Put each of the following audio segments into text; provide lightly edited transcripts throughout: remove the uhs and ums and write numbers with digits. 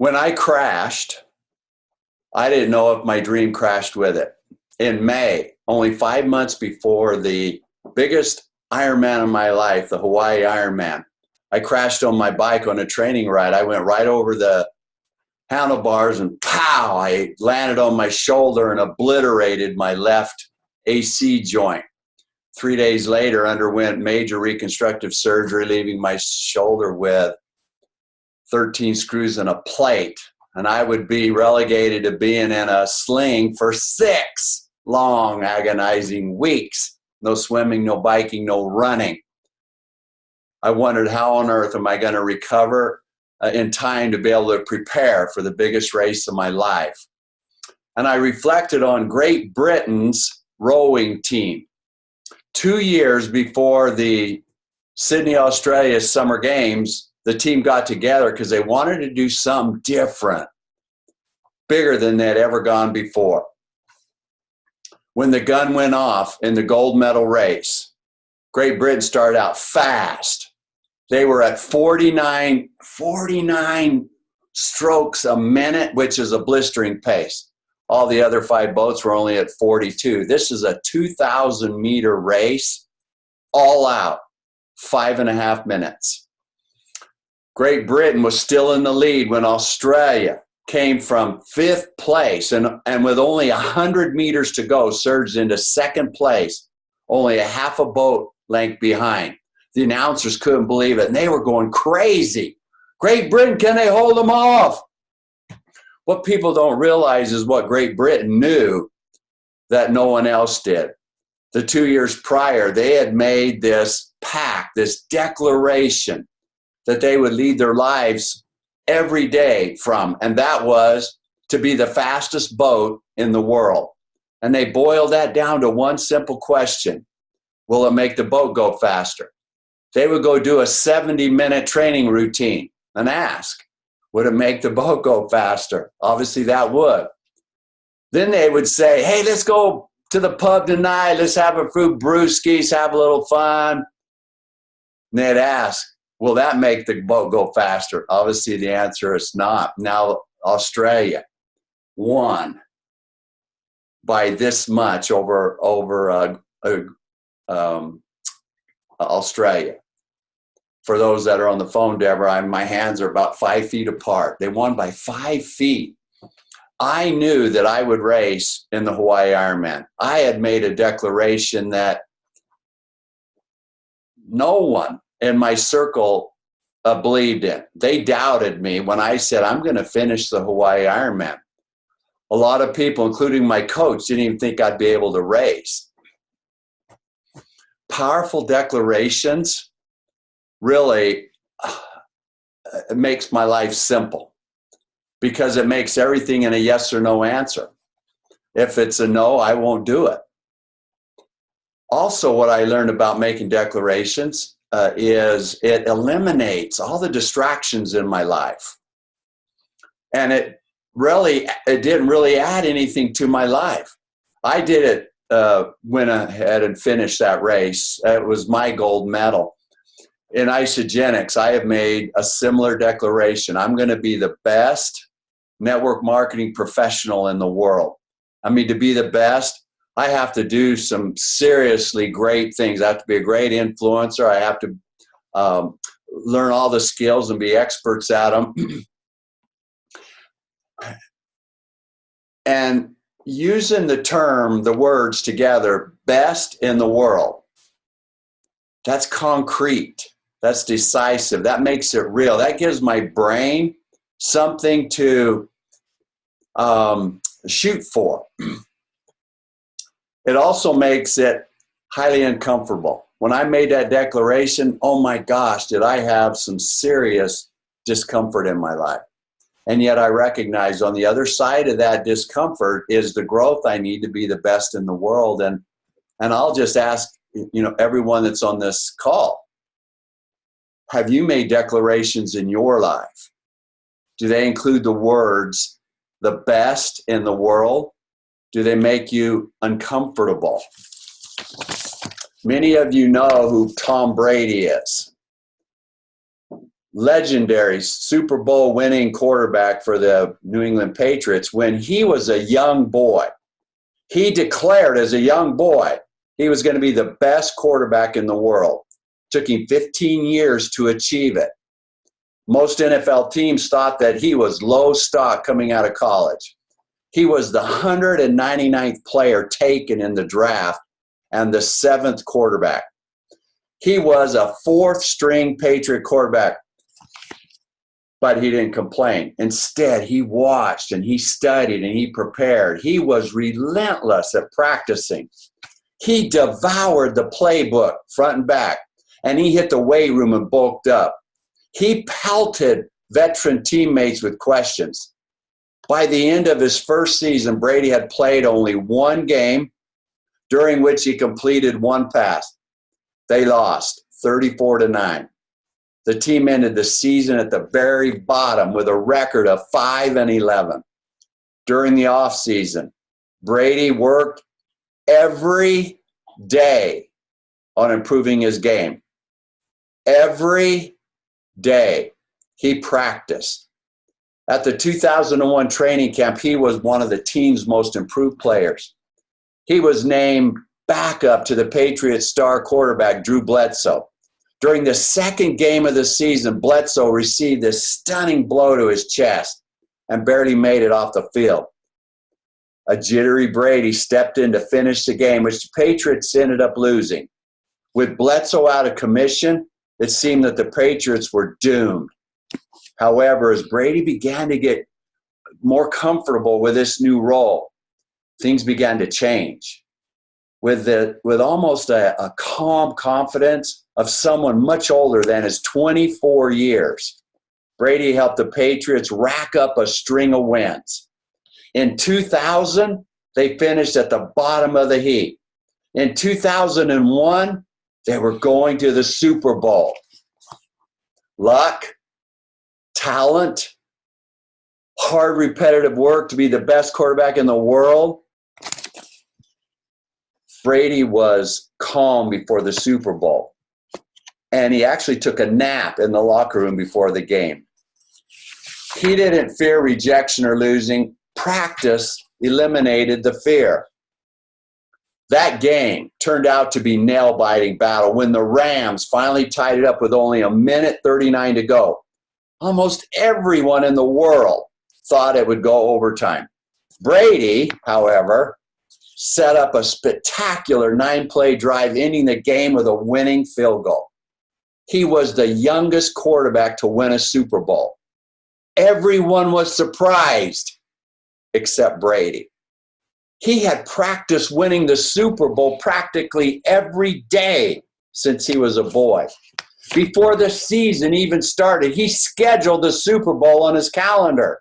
When I crashed, I didn't know if my dream crashed with it. In May, only 5 months before the biggest Ironman of my life, the Hawaii Ironman, I crashed on my bike on a training ride. I went right over the handlebars and pow, I landed on my shoulder and obliterated my left AC joint. 3 days later, underwent major reconstructive surgery, leaving my shoulder with 13 screws and a plate. And I would be relegated to being in a sling for 6 long, agonizing weeks. No swimming, no biking, no running. I wondered, how on earth am I going to recover in time to be able to prepare for the biggest race of my life? And I reflected on Great Britain's rowing team. 2 years before the Sydney, Australia Summer Games, the team got together because they wanted to do something different, bigger than they'd ever gone before. When the gun went off in the gold medal race, Great Britain started out fast. They were at 49 strokes a minute, which is a blistering pace. All the other 5 boats were only at 42. This is a 2,000-meter race, all out, 5.5 minutes. Great Britain was still in the lead when Australia came from 5th place and with only 100 meters to go, surged into 2nd place, only a half a boat length behind. The announcers couldn't believe it, and they were going crazy. Great Britain, can they hold them off? What people don't realize is what Great Britain knew that no one else did. The 2 years prior, they had made this pact, this declaration that they would lead their lives every day from, and that was to be the fastest boat in the world. And they boiled that down to one simple question: will it make the boat go faster? They would go do a 70-minute training routine and ask, would it make the boat go faster? Obviously that would. Then they would say, hey, let's go to the pub tonight. Let's have a few brewskis, have a little fun. And they'd ask, will that make the boat go faster? Obviously the answer is not. Now Australia won by this much over Australia. For those that are on the phone, Deborah, my hands are about 5 feet apart. They won by 5 feet. I knew that I would race in the Hawaii Ironman. I had made a declaration that no one in my circle believed in. They doubted me when I said, I'm going to finish the Hawaii Ironman. A lot of people, including my coach, didn't even think I'd be able to race. Powerful declarations really it makes my life simple, because it makes everything in a yes or no answer. If it's a no, I won't do it. Also, what I learned about making declarations is it eliminates all the distractions in my life. And it didn't really add anything to my life. I did it, went ahead and finished that race. It was my gold medal. In Isogenics, I have made a similar declaration. I'm going to be the best network marketing professional in the world. I mean, to be the best, I have to do some seriously great things. I have to be a great influencer. I have to learn all the skills and be experts at them. And using the words together, best in the world, that's concrete. That's decisive. That makes it real. That gives my brain something to shoot for. It also makes it highly uncomfortable. When I made that declaration, oh my gosh, did I have some serious discomfort in my life. And yet I recognize on the other side of that discomfort is the growth I need to be the best in the world. And I'll just ask, everyone that's on this call, have you made declarations in your life? Do they include the words, the best in the world? Do they make you uncomfortable? Many of you know who Tom Brady is. legendary Super Bowl winning quarterback for the New England Patriots, when he was a young boy, he declared as a young boy he was going to be the best quarterback in the world. Took him 15 years to achieve it. Most NFL teams thought that he was low stock coming out of college. He was the 199th player taken in the draft and the 7th quarterback. He was a 4th-string Patriot quarterback, but he didn't complain. Instead, he watched and he studied and he prepared. He was relentless at practicing. He devoured the playbook front and back, and he hit the weight room and bulked up. He pelted veteran teammates with questions. By the end of his first season, Brady had played only one game during which he completed one pass. They lost 34-9. The team ended the season at the very bottom with a record of 5-11. During the offseason, Brady worked every day on improving his game. Every day he practiced. At the 2001 training camp, he was one of the team's most improved players. He was named backup to the Patriots star quarterback, Drew Bledsoe. During the second game of the season, Bledsoe received a stunning blow to his chest and barely made it off the field. A jittery Brady stepped in to finish the game, which the Patriots ended up losing. With Bledsoe out of commission, it seemed that the Patriots were doomed. However, as Brady began to get more comfortable with this new role, things began to change. With almost a calm confidence of someone much older than his 24 years, Brady helped the Patriots rack up a string of wins. In 2000, they finished at the bottom of the heap. In 2001, they were going to the Super Bowl. Luck, talent, hard repetitive work to be the best quarterback in the world. Brady was calm before the Super Bowl, and he actually took a nap in the locker room before the game. He didn't fear rejection or losing. Practice eliminated the fear. That game turned out to be nail-biting battle when the Rams finally tied it up with only 1:39 to go. Almost everyone in the world thought it would go overtime. Brady, however, set up a spectacular 9-play drive, ending the game with a winning field goal. He was the youngest quarterback to win a Super Bowl. Everyone was surprised except Brady. He had practiced winning the Super Bowl practically every day since he was a boy. Before the season even started, he scheduled the Super Bowl on his calendar.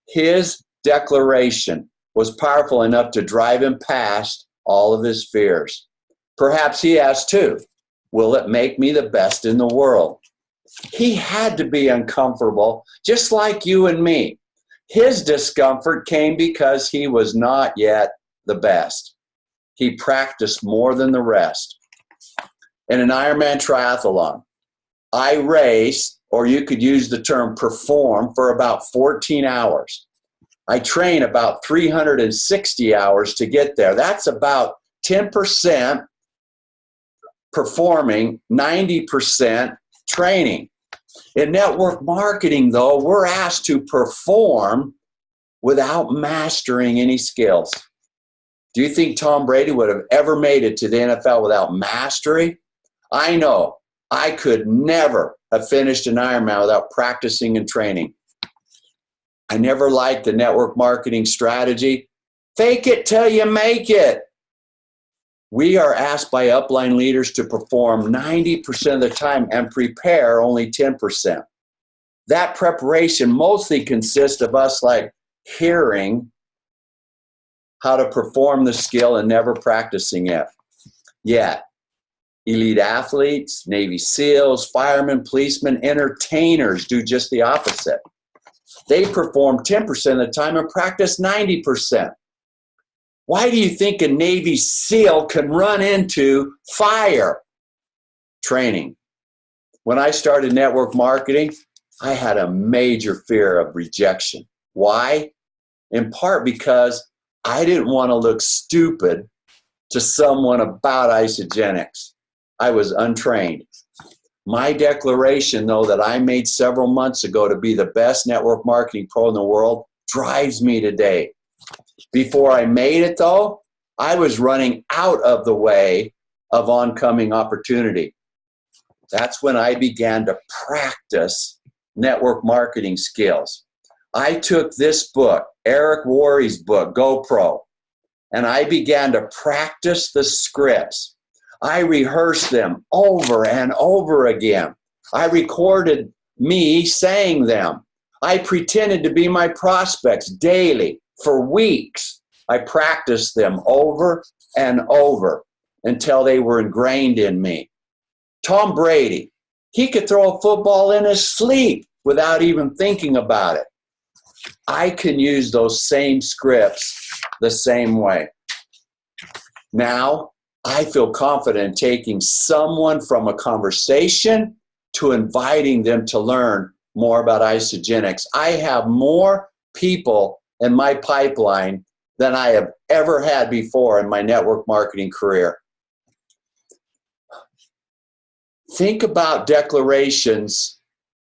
His declaration was powerful enough to drive him past all of his fears. Perhaps he asked too, will it make me the best in the world? He had to be uncomfortable, just like you and me. His discomfort came because he was not yet the best. He practiced more than the rest. In an Ironman triathlon, I race, or you could use the term perform, for about 14 hours. I train about 360 hours to get there. That's about 10% performing, 90% training. In network marketing, though, we're asked to perform without mastering any skills. Do you think Tom Brady would have ever made it to the NFL without mastery? I know I could never have finished an Ironman without practicing and training. I never liked the network marketing strategy. Fake it till you make it. We are asked by upline leaders to perform 90% of the time and prepare only 10%. That preparation mostly consists of us hearing how to perform the skill and never practicing it. Yet, elite athletes, Navy SEALs, firemen, policemen, entertainers do just the opposite. They perform 10% of the time and practice 90%. Why do you think a Navy SEAL can run into fire? Training. When I started network marketing, I had a major fear of rejection. Why? In part because I didn't want to look stupid to someone about isogenics. I was untrained. My declaration, though, that I made several months ago to be the best network marketing pro in the world drives me today. Before I made it, though, I was running out of the way of oncoming opportunity. That's when I began to practice network marketing skills. I took this book, Eric Worre's book, GoPro, and I began to practice the scripts. I rehearsed them over and over again. I recorded me saying them. I pretended to be my prospects daily for weeks. I practiced them over and over until they were ingrained in me. Tom Brady, he could throw a football in his sleep without even thinking about it. I can use those same scripts the same way. Now, I feel confident taking someone from a conversation to inviting them to learn more about isogenics. I have more people in my pipeline than I have ever had before in my network marketing career. Think about declarations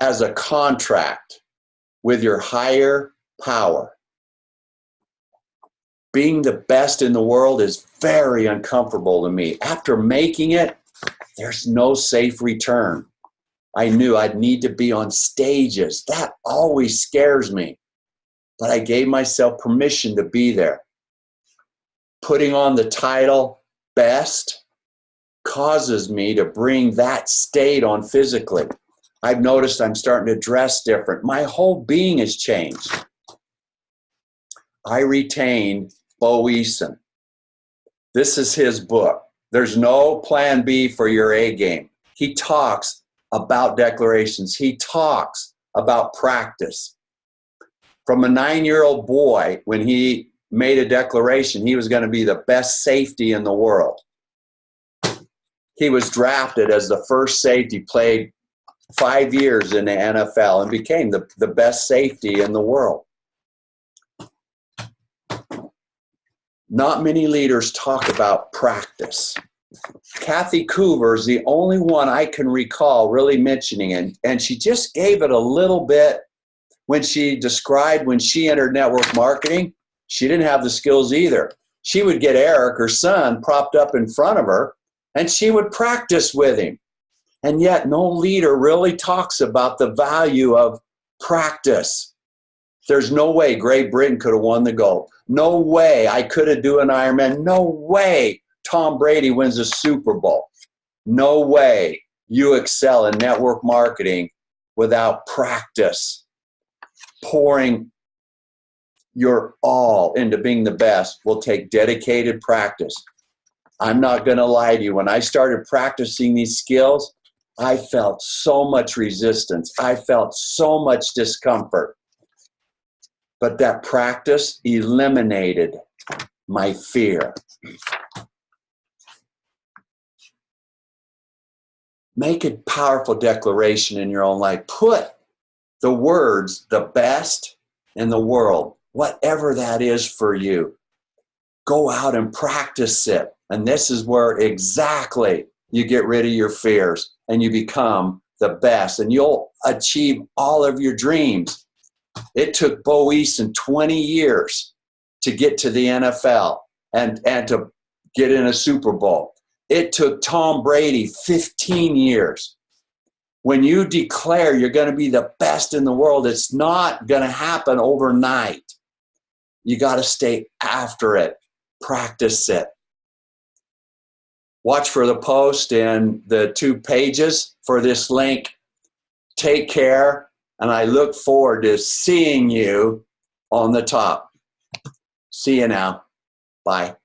as a contract with your higher power. Being the best in the world is very uncomfortable to me. After making it, there's no safe return. I knew I'd need to be on stages. That always scares me. But I gave myself permission to be there. Putting on the title best causes me to bring that state on physically. I've noticed I'm starting to dress different. My whole being has changed. I retained Bo Eason. This is his book. There's no plan B for your A game. He talks about declarations. He talks about practice. From a 9-year-old boy, when he made a declaration, he was going to be the best safety in the world. He was drafted as the first safety, played 5 years in the NFL, and became the best safety in the world. Not many leaders talk about practice. Kathy Coover is the only one I can recall really mentioning it, and she just gave it a little bit when she described when she entered network marketing. She didn't have the skills either. She would get Eric, her son, propped up in front of her, and she would practice with him. And yet no leader really talks about the value of practice. There's no way Great Britain could have won the gold. No way I could have done an Ironman. No way Tom Brady wins a Super Bowl. No way you excel in network marketing without practice. Pouring your all into being the best will take dedicated practice. I'm not going to lie to you. When I started practicing these skills, I felt so much resistance. I felt so much discomfort. But that practice eliminated my fear. Make a powerful declaration in your own life. Put the words, the best in the world, whatever that is for you. Go out and practice it. And this is where exactly you get rid of your fears and you become the best, and you'll achieve all of your dreams. It took Bo Eason 20 years to get to the NFL and to get in a Super Bowl. It took Tom Brady 15 years. When you declare you're going to be the best in the world, it's not going to happen overnight. You got to stay after it. Practice it. Watch for the post in the 2 pages for this link. Take care, and I look forward to seeing you on the top. See you now. Bye.